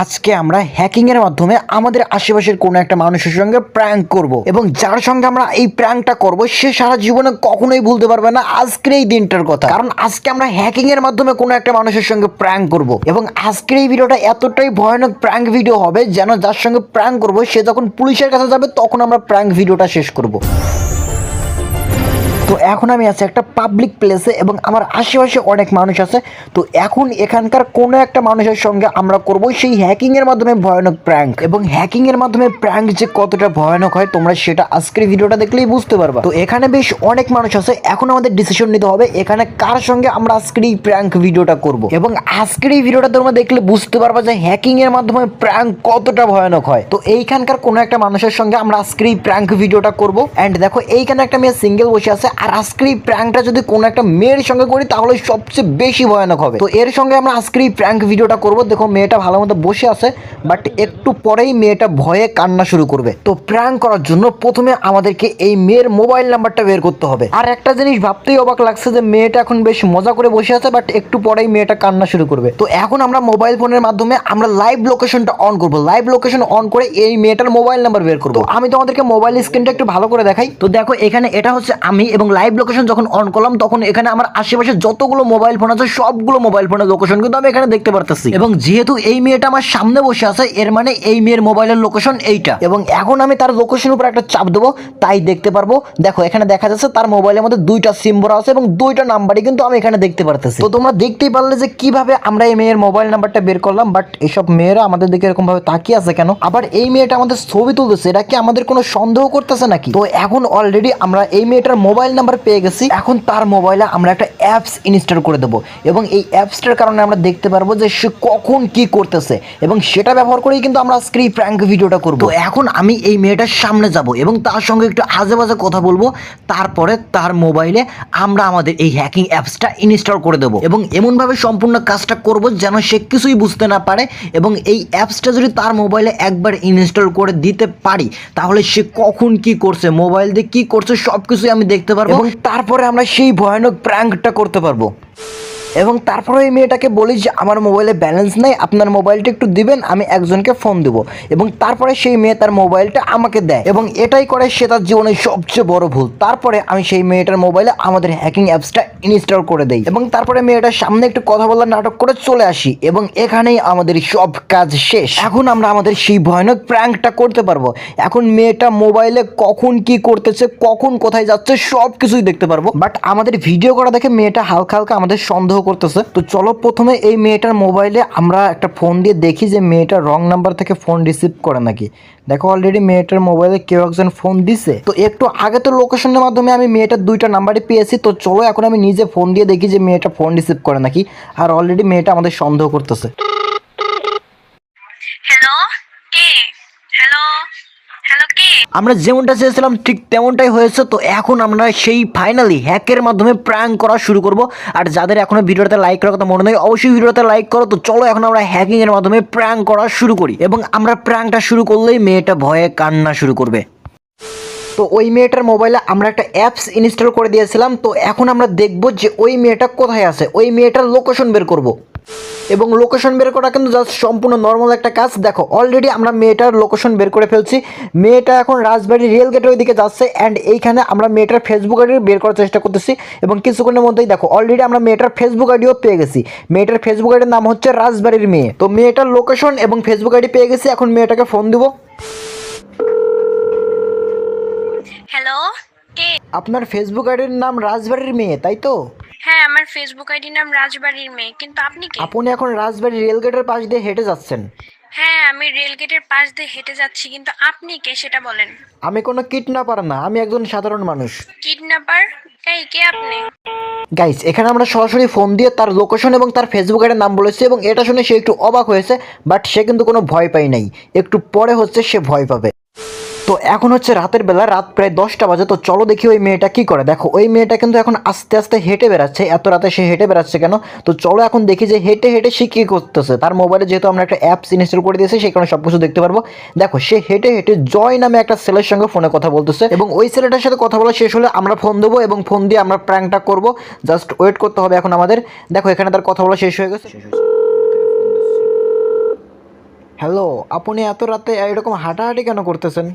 আজকে আমরা হ্যাকিং এর মাধ্যমে আমাদের আশেপাশের কোনো একটা মানুষের সঙ্গে প্র্যাঙ্ক করব এবং যার সঙ্গে আমরা এই প্র্যাঙ্কটা করব সে সারা জীবনে কখনোই ভুলতে পারবে না আজকের এই দিনটার কথা। কারণ আজকে আমরা হ্যাকিং এর মাধ্যমে কোনো একটা মানুষের সঙ্গে প্র্যাঙ্ক করব এবং আজকের এই ভিডিওটা এতটাই ভয়ানক প্র্যাঙ্ক ভিডিও হবে যেন যার সঙ্গে প্র্যাঙ্ক করব সে যখন পুলিশের কাছে যাবে তখন আমরা প্র্যাঙ্ক ভিডিওটা শেষ করব। তো এখন আমি আছি একটা পাবলিক প্লেসে এবং আমার আশেপাশে অনেক মানুষ আছে। তো এখন এখানকার কোনো একটা মানুষের সঙ্গে আমরা করব সেই হ্যাকিংয়ের মাধ্যমে ভয়ানক প্র্যাঙ্ক, এবং হ্যাকিংয়ের মাধ্যমে প্র্যাঙ্ক যে কতটা ভয়ানক হয় তোমরা সেটা আজকের ভিডিওটা দেখলেই বুঝতে পারবা। তো এখানে বেশ অনেক মানুষ আছে, এখন আমাদের ডিসিশন নিতে হবে এখানে কার সঙ্গে আমরা আজকের এই প্র্যাঙ্ক ভিডিওটা করব। এবং আজকের এই ভিডিওটা তোমরা দেখলে বুঝতে পারবা যে হ্যাকিংয়ের মাধ্যমে প্র্যাঙ্ক কতটা ভয়ানক হয়। তো এইখানকার কোনো একটা মানুষের সঙ্গে আমরা আজকের এই প্র্যাঙ্ক ভিডিওটা করব। অ্যান্ড দেখো এইখানে একটা মেয়ে সিঙ্গেল বসে আছে, আর আজকের এই প্র্যাঙ্কটা যদি কোনো একটা মেয়ের সঙ্গে করি তাহলে সবচেয়ে বেশি ভয়ানক হবে। তো এর সঙ্গে আমরা আজকের এই প্র্যাঙ্ক ভিডিওটা করব। দেখো মেয়েটা ভালো মতো বসে আছে, বাট একটু পরেই মেয়েটা ভয়ে কান্না শুরু করবে। তো প্র্যাঙ্ক করার জন্য প্রথমে আমাদেরকে এই মেয়ের মোবাইল নাম্বারটা বের করতে হবে। আর একটা জিনিস ভাবতেই অবাক লাগছে যে মেয়েটা এখন বেশ মজা করে বসে আছে, বাট একটু পরেই মেয়েটা কান্না শুরু করবে। তো এখন আমরা মোবাইল ফোনের মাধ্যমে আমরা লাইভ লোকেশনটা অন করব। লাইভ লোকেশন অন করে এই মেয়েটার মোবাইল নাম্বার বের করব। আমি তোমাদেরকে মোবাইল স্ক্রিনটা একটু ভালো করে দেখাই। তো দেখো এখানে এটা হচ্ছে আমি, এবং লাইভ লোকেশন যখন অন করলাম তখন এখানে আমার আশেপাশে যতগুলো মোবাইল ফোন আছে সবগুলো মোবাইল ফোনের লোকেশন কিন্তু আমি এখানে দেখতে পারতেছি। এবং যেহেতু এই মেয়েটা আমার সামনে বসে আছে এর মানে এই মেয়ের মোবাইলের লোকেশন এইটা, এবং এখন আমি তার লোকেশনের উপর একটা চাপ দেবো, তাই দেখতে পারবো। দেখো এখানে দেখা যাচ্ছে তার মোবাইলের মধ্যে দুইটা সিম ভরা আছে এবং দুইটা নাম্বারই কিন্তু আমি এখানে দেখতে পারতেছি। তো তোমরা দেখতেই পারলে যে কিভাবে আমরা এই মেয়ের মোবাইল নাম্বারটা বের করলাম। বাট এইসব মেয়েরা আমাদের দিকে এরকম ভাবে তাকিয়ে আছে কেন? আবার এই মেয়েটা আমাদের ছবি তুলতেছে, এটা কি আমাদের কোনো সন্দেহ করতেছে নাকি? তো এখন অলরেডি আমরা এই মেয়েটার মোবাইল নাম্বার পেয়ে গেছি। এখন তার মোবাইলে আমরা একটা অ্যাপস ইনস্টল করে দেবো, এবং এই অ্যাপসটার কারণে আমরা দেখতে পারবো যে সে কখন কি করতেছে, এবং সেটা ব্যবহার করেই কিন্তু আমরা আজকে এই প্র্যাঙ্ক ভিডিওটা করবো। তো এখন আমি এই মেয়েটার সামনে যাব এবং তার সঙ্গে একটু আজে বাজে কথা বলবো, তারপরে তার মোবাইলে আমরা আমাদের এই হ্যাকিং অ্যাপসটা ইনস্টল করে দেবো এবং এমনভাবে সম্পূর্ণ কাজটা করব যেন সে কিছুই বুঝতে না পারে। এবং এই অ্যাপসটা যদি তার মোবাইলে একবার ইনস্টল করে দিতে পারি তাহলে সে কখন কি করছে, মোবাইল দিয়ে কি করছে সব কিছুই আমি দেখতে পারবো, এবং তারপরে আমরা সেই ভয়ানক প্র্যাঙ্কটা করতে পারবো। এবং তারপরে এই মেয়েটাকে বলি যে আমার মোবাইলে ব্যালেন্স নাই, আপনার মোবাইলটা একটু দিবেন, আমি একজনকে ফোন দেবো। এবং তারপরে সেই মেয়ে তার মোবাইলটা আমাকে দেয়, এবং এটাই করে সে তার জীবনের সবচেয়ে বড় ভুল। তারপরে আমি সেই মেয়েটার মোবাইলে আমাদের হ্যাকিং অ্যাপসটা ইনস্টল করে দেই, এবং তারপরে মেয়েটার সামনে একটু কথা বলার নাটক করে চলে আসি, এবং এখানেই আমাদের সব কাজ শেষ। এখন আমরা আমাদের সেই ভয়ানক প্র্যাঙ্কটা করতে পারবো। এখন মেয়েটা মোবাইলে কখন কি করতেছে, কখন কোথায় যাচ্ছে সব কিছুই দেখতে পারবো। বাট আমাদের ভিডিও করা দেখে মেয়েটা হালকা হালকা আমাদের সন্দেহ করতেছে। তো চলো প্রথমে এই মেয়েটার মোবাইলে আমরা একটা ফোন দিয়ে দেখি যে মেয়েটা রং নাম্বার থেকে ফোন রিসিভ করে নাকি। দেখো অলরেডি মেয়েটার মোবাইলে কেউ একজন ফোন দিছে। তো একটু আগে তো লোকেশনের মাধ্যমে আমি মেয়েটার দুইটা নাম্বারই পেয়েছি। তো চলো এখন আমি নিজে ফোন দিয়ে দেখি যে মেয়েটা ফোন রিসিভ করে নাকি। আর অলরেডি মেয়েটা আমাদের সন্দেহ করতেছে। হ্যালো কে? হ্যালো হ্যালো কে? আমরা যেমনটা চেয়েছিলাম ঠিক তেমনটাই হয়েছে। তো এখন আমরা সেই ফাইনালি হ্যাকের মাধ্যমে প্র্যাঙ্ক করা শুরু করব। আর যাদের এখনো ভিডিওতে লাইক করার কথা মনে নেই অবশ্যই ভিডিওতে লাইক করো। তো চলো এখন আমরা হ্যাকিং এর মাধ্যমে প্র্যাঙ্ক করা শুরু করি, এবং আমরা প্র্যাঙ্কটা শুরু করলেই মেয়েটা ভয়ে কান্না শুরু করবে। তো ওই মেয়েটার মোবাইলে আমরা একটা অ্যাপস ইনস্টল করে দিয়েছিলাম। তো এখন আমরা দেখব যে ওই মেয়েটা কোথায় আছে, ওই মেয়েটার লোকেশন বের করব। এবং লোকেশন বের করা কিন্তু জাস্ট সম্পূর্ণ নর্মাল একটা কাজ। দেখো অলরেডি আমরা মেয়েটার লোকেশন বের করে ফেলছি। মেয়েটা এখন রাজবাড়ি রেল গেটের ওইদিকে যাচ্ছে, অ্যান্ড এইখানে আমরা মেয়েটার ফেসবুক আইডি বের করার চেষ্টা করতেছি, এবং কিছুক্ষণের মধ্যেই দেখো অলরেডি আমরা মেয়েটার ফেসবুক আইডিও পেয়ে গেছি। মেয়েটার ফেসবুক আইডির নাম হচ্ছে রাজবাড়ির মেয়ে। তো মেয়েটার লোকেশন এবং ফেসবুক আইডি পেয়ে গেছি, এখন মেয়েটাকে ফোন দিব। হ্যালো কে? আপনার ফেসবুক আইডির নাম রাজবাড়ির মেয়ে, তাই তো? হ্যাঁ, আমার ফেসবুক আইডির নাম রাজবাড়ির মেয়ে, কিন্তু আপনি কে? আপনি এখন রাজবাড়ি রেল গেটের পাশ দিয়ে হেঁটে যাচ্ছেন। হ্যাঁ, আমি রেল গেটের পাশ দিয়ে হেঁটে যাচ্ছি, কিন্তু আপনি কে সেটা বলেন। আমি কোনো কিডন্যাপার না, আমি একজন সাধারণ মানুষ। কিডন্যাপার? এই কে আপনি? গাইস এখানে আমরা সরাসরি ফোন দিয়ে তার লোকেশন এবং তার ফেসবুক আইডির নাম বলেছি, এবং এটা শুনে সে একটু অবাক হয়েছে, বাট সে কিন্তু কোনো ভয় পায় নাই। একটু পরে হচ্ছে সে ভয় পাবে। তো এখন হচ্ছে রাতের বেলা, রাত প্রায় 10টা বাজে। তো চলো দেখি ওই মেয়েটা কি করে। দেখো ওই মেয়েটা কিন্তু এখন আস্তে আস্তে হেঁটে বেড়াচ্ছে। এত রাতে সে হেঁটে বেড়াচ্ছে কেন? তো চলো এখন দেখি যে হেঁটে হেঁটে সে কী করতেছে। তার মোবাইলে যেহেতু আমরা একটা অ্যাপস ইনস্টল করে দিয়েছি সেই কারণে সব কিছু দেখতে পারবো। দেখো সে হেঁটে হেঁটে জয় নামে একটা ছেলের সঙ্গে ফোনে কথা বলতেছে, এবং ওই ছেলেটার সাথে কথা বলা শেষ হলে আমরা ফোন দেবো এবং ফোন দিয়ে আমরা প্র্যাঙ্কটা করবো। জাস্ট ওয়েট করতে হবে এখন আমাদের। দেখো এখানে তার কথা বলা শেষ হয়ে গেছে। হ্যালো, আপনি এত রাতে এরকম হাঁটাহাঁটি কেন করতেছেন?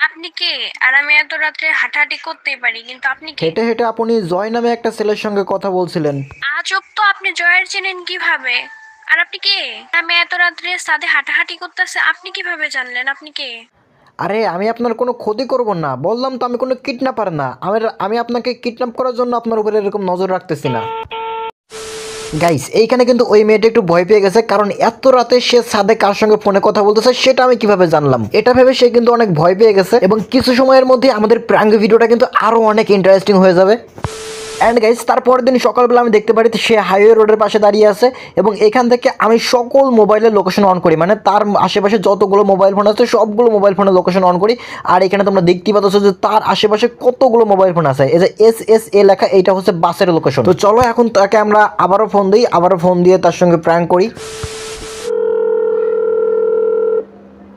আপনি কে? আর আমি এত রাত্রে হাঁটাহাঁটি করতেই পারি, কিন্তু আপনি কে? হেঁটে হেঁটে আপনি জয় নামে একটা ছেলের সঙ্গে কথা বলছিলেন। আজব তো, আপনি জয়ের চেনেন কিভাবে? আর আপনি কে? আমি এত রাত্রে সাথে হাঁটাহাঁটি করতেছে, আপনি কিভাবে জানলেন? আপনি কে? আরে আমি আপনার কোনো ক্ষতি করব না, বললাম তো আমি কোনো কিডন্যাপার না। আমি আপনাকে কিডন্যাপ করার জন্য আপনার উপরে এরকম নজর রাখতেছি না। গাইস, এইখানে কিন্তু ওই মেয়েটা একটু ভয় পেয়ে গেছে, কারণ এত রাতে সে সাদে কার সঙ্গে ফোনে কথা বলতেছে সেটা আমি কিভাবে জানলাম। এটা ভেবে সে কিন্তু অনেক ভয় পেয়ে গেছে, এবং কিছু সময়ের মধ্যে আমাদের প্র্যাঙ্ক ভিডিওটা কিন্তু আরো অনেক ইন্টারেস্টিং হয়ে যাবে। অ্যান্ড গাইস, তারপরের দিন সকালবেলা আমি দেখতে পারি সে হাইওয়ে রোডের পাশে দাঁড়িয়ে আছে, এবং এখান থেকে আমি সকল মোবাইলের লোকেশন অন করি, মানে তার আশেপাশে যতগুলো মোবাইল ফোন আছে সবগুলো মোবাইল ফোনের লোকেশন অন করি। আর এখানে তোমরা দেখতেই পাচ্ছ যে তার আশেপাশে কতগুলো মোবাইল ফোন আছে। এই যে SSA লেখা, এইটা হচ্ছে বাসের লোকেশন। তো চলো এখন তাকে আমরা আবারও ফোন দিই, আবারও ফোন দিয়ে তার সঙ্গে প্র্যাঙ্ক করি।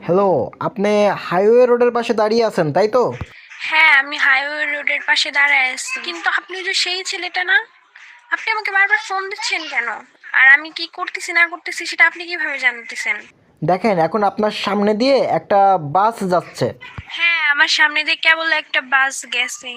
হ্যালো, আপনি হাইওয়ে রোডের পাশে দাঁড়িয়ে আছেন তাই তো? হ্যাঁ, আমি হাইওয়ে রোডের পাশে দাঁড়ায় আছি, কিন্তু আপনি তো সেই ছেলেটা না। আপনি আমাকে বারবার ফোন দিচ্ছেন কেন? আর আমি কি করতেছি না করতেছি সেটা আপনি কিভাবে জানতেছেন? দেখেন, এখন আপনার সামনে দিয়ে একটা বাস যাচ্ছে। হ্যাঁ, আমার সামনে দিয়ে কেবল একটা বাস গেছে,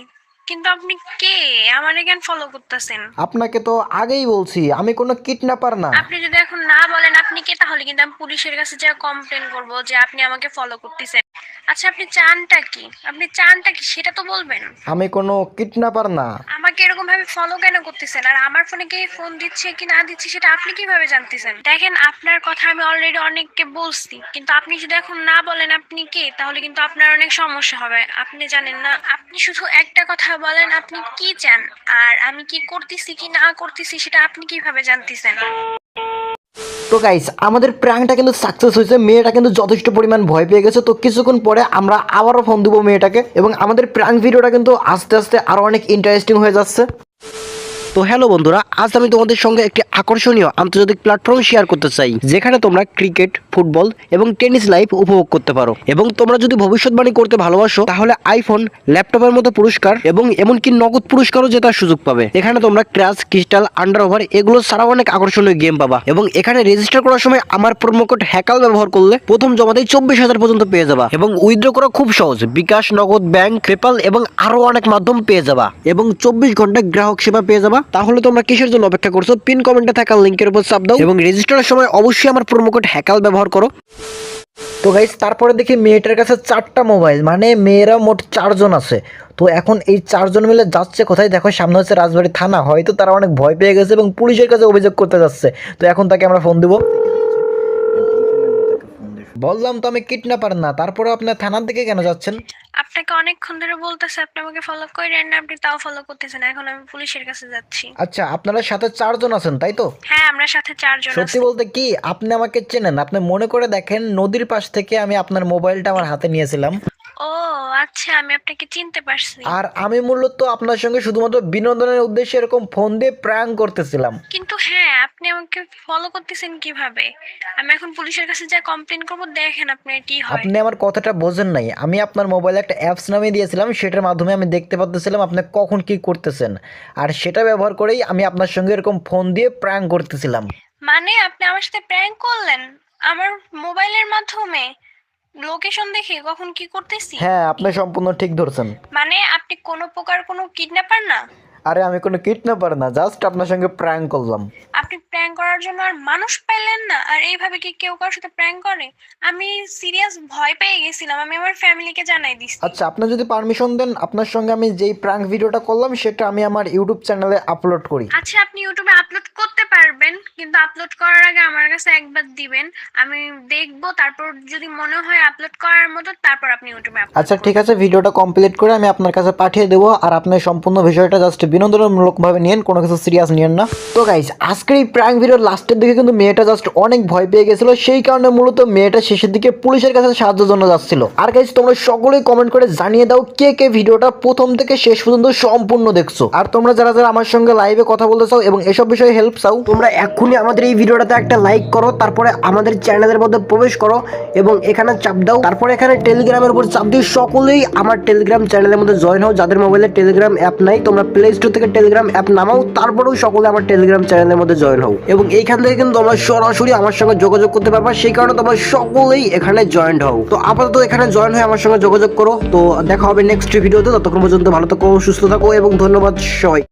কিন্তু আপনি কে? আমার কেন ফলো করতেছেন? আপনাকে তো আগেই বলছি আমি কোনো কিডন্যাপার না। আপনি যদি এখন না বলেন আপনি কে, তাহলে কিন্তু আমি পুলিশের কাছে যা কমপ্লেন করব যে আপনি আমাকে ফলো করতেছেন। আচ্ছা, আপনি চানটা কি? আপনি চানটা কি সেটা তো বলবেন। আমি কোনো কিডন্যাপার না। আমাকে এরকম ভাবে ফলো কেন করতেছেন? আর আমার ফোনে কে ফোন দিচ্ছে কি না দিচ্ছে সেটা আপনি কিভাবে জানতেছেন? দেখেন, আপনার কথা আমি অলরেডি অনেককে বলছি, কিন্তু আপনি যদি এখন না বলেন আপনি কে, তাহলে কিন্তু আপনার অনেক সমস্যা হবে। আপনি জানেন না, আপনি শুধু একটা কথা বলেন আপনি কি চান, আর আমি কি করতেছি কি না করতেছি সেটা আপনি কিভাবে জানতেছেন? তো গাইস, আমাদের প্র্যাঙ্কটা কিন্তু সাকসেস হয়েছে। মেয়েটা কিন্তু যথেষ্ট পরিমাণ ভয় পেয়ে গেছে। তো কিছুক্ষণ পরে আমরা আবারও ফোন দেবো মেয়েটাকে, এবং আমাদের প্র্যাঙ্ক ভিডিওটা কিন্তু আস্তে আস্তে আরো অনেক ইন্টারেস্টিং হয়ে যাচ্ছে। তো হ্যালো বন্ধুরা, আজ আমি তোমাদের সঙ্গে একটি আকর্ষণীয় আন্তর্জাতিক প্ল্যাটফর্ম শেয়ার করতে চাই, যেখানে তোমরা ক্রিকেট, ফুটবল এবং টেনিস লাইভ উপভোগ করতে পারো। এবং তোমরা যদি ভবিষ্যৎবাণী করতে ভালোবাসো তাহলে আইফোন, ল্যাপটপের মতো পুরস্কার এবং এমনকি নগদ পুরস্কারও জেতার সুযোগ পাবে। এখানে তোমরা ক্র্যাশ, ক্রিস্টাল, আন্ডার ওভার এগুলো ছাড়াও অনেক আকর্ষণীয় গেম পাবা। এবং এখানে রেজিস্টার করার সময় আমার প্রোমো কোড হ্যাকাল ব্যবহার করলে প্রথম জমাতেই 24,000 পর্যন্ত পেয়ে যাবা। এবং উইথড্র করা খুব সহজ, বিকাশ, নগদ, ব্যাংক, পেপাল এবং আরো অনেক মাধ্যম পেয়ে যাবা, এবং 24 ঘন্টা গ্রাহক সেবা পেয়ে যাবা। তাহলে তোমরা কিসের জন্য অপেক্ষা করছো? পিন কমেন্টে থাকা লিংকের উপর চাপ দাও, এবং রেজিস্টারের সময় অবশ্যই আমার প্রোমো কোড হ্যাকাল ব্যবহার করো। তো গাইস, তারপরে দেখি মেয়েটার কাছে 4টা মোবাইল, মানে মেয়েরা মোট 4জন আছে। তো এখন এই 4জন মিলে যাচ্ছে কোথায়? দেখো, সামনে হচ্ছে রাজবাড়ী থানা। হয়তো তারা অনেক ভয় পেয়ে গেছে এবং পুলিশের কাছে অভিযোগ করতে যাচ্ছে। তো এখন তাকে আমরা ফোন দিব। বললাম তো আমি কিডন্যাপার না, তারপরে আপনার থানার দিকে কেন যাচ্ছেন? আপনাকে অনেকক্ষণ ধরে বলতেছে আপনি আমাকে ফলো করেন না, আপনি তাও ফলো করতেছেন। এখন আমি পুলিশের কাছে যাচ্ছি। আচ্ছা, আপনারা সাথে 4জন আছেন তাই তো? হ্যাঁ, আমরা সাথে 4 জন সত্যি আছি। বলতে কি, আপনি আমাকে চেনেন? আপনি মনে করে দেখেন, নদীর পাশ থেকে আমি আপনার মোবাইলটা আমার হাতে নিয়েছিলাম। ও আচ্ছা, আমি আপনাকে চিনতে পারছি। আর আমি মূলত আপনার সঙ্গে শুধুমাত্র বিনোদনের উদ্দেশ্যে এরকম ফোন দিয়ে প্র্যাঙ্ক করতেছিলাম। কিন্তু হ্যাঁ, আপনি আমাকে ফলো করতেছেন কিভাবে? আমি এখন পুলিশের কাছে যা কমপ্লেন করব, দেখেন আপনার কি হয়। আপনি আমার কথাটা বোঝেন নাই। আমি আপনার মোবাইলে একটা অ্যাপস নামিয়ে দিয়েছিলাম, সেটার মাধ্যমে আমি দেখতে পাচ্ছিলাম আপনি কখন কি করতেছেন, আর সেটা ব্যবহার করেই আমি আপনার সঙ্গে এরকম ফোন দিয়ে প্র্যাঙ্ক করতেছিলাম। মানে আপনি আমার সাথে প্র্যাঙ্ক করলেন আমার মোবাইলের মাধ্যমে, লোকেশন দেখে কখন কি করতেছি? হ্যাঁ, আপনি সম্পূর্ণ ঠিক ধরছেন। মানে আপনি কোনো প্রকার কোনো কিডন্যাপার না? আরে আমি কোনো কিডন্যাপার না, জাস্ট আপনার সঙ্গে প্র্যাঙ্ক করলাম। আপনি প্র্যাঙ্ক করার জন্য আর মানুষ পাইলেন না? আর এইভাবে কি কেউ কারোর সাথে প্র্যাঙ্ক করে? আমি সিরিয়াস ভয় পেয়ে গেছিলাম, আমি আমার ফ্যামিলিকে জানাই দিছি। আচ্ছা, আপনি যদি পারমিশন দেন, আপনার সঙ্গে আমি যেই প্র্যাঙ্ক ভিডিওটা করলাম সেটা আমি আমার ইউটিউব চ্যানেলে আপলোড করি। আচ্ছা, আপনি ইউটিউবে আপলোড করতে পারবেন, কিন্তু আপলোড করার আগে আমার কাছে একবার দিবেন, আমি দেখবো। তারপর যদি মনে হয় আপলোড করার মতো, তারপর আপনি ইউটিউবে আপলোড আচ্ছা করুন। ঠিক আছে, ভিডিওটা কমপ্লিট করে আমি আপনার কাছে পাঠিয়ে দেবো, আর আপনি সম্পূর্ণ বিষয়টা জাস্ট বিনোদনমূলকভাবে নিয়েন, কোনো কিছু সিরিয়াস নিয়েন না। তো গাইস, আজকের এই প্র্যাঙ্ক ভিডিওর লাস্টের দিকে কিন্তু মেয়েটা জাস্ট অনেক ভয় পেয়ে গেছিল, সেই কারণে মূলত মেয়েটা শেষের দিকে পুলিশের কাছে সাহায্যের জন্য যাচ্ছিল। আর গাইস, তোমরা সকলেই কমেন্ট করে জানিয়ে দাও কে কে ভিডিওটা প্রথম থেকে শেষ পর্যন্ত সম্পূর্ণ দেখছো। আর তোমরা যারা যারা আমার সঙ্গে লাইভে কথা বলতে চাও এবং এসব বিষয়ে হেল্প চাও, তোমরা তোমরা এক্ষুনি আমাদের এই ভিডিওটাতে একটা লাইক করো, তারপরে আমাদের চ্যানেলের মধ্যে প্রবেশ করো এবং এখানে চাপ দাও, তারপরে এখানে টেলিগ্রামের উপর চাপ দিয়ে সকলেই আমার টেলিগ্রাম চ্যানেলের মধ্যে জয়েন হও। যাদের মোবাইলে টেলিগ্রাম অ্যাপ নাই তোমরা প্লে স্টোর থেকে টেলিগ্রাম অ্যাপ নামাও, তারপরেও সকলে আমার টেলিগ্রাম চ্যানেলের মধ্যে জয়েন হও এবং এইখান থেকে কিন্তু তোমরা সরাসরি আমার সঙ্গে যোগাযোগ করতে পারবা। সেই কারণে তোমরা সকলেই এখানে জয়েন হও। তো আপাতত এখানে জয়েন হয়ে আমার সঙ্গে যোগাযোগ করো। তো দেখা হবে নেক্সট ভিডিওতে, ততক্ষণ পর্যন্ত ভালো থাকো, সুস্থ থাকো এবং ধন্যবাদ সবাই।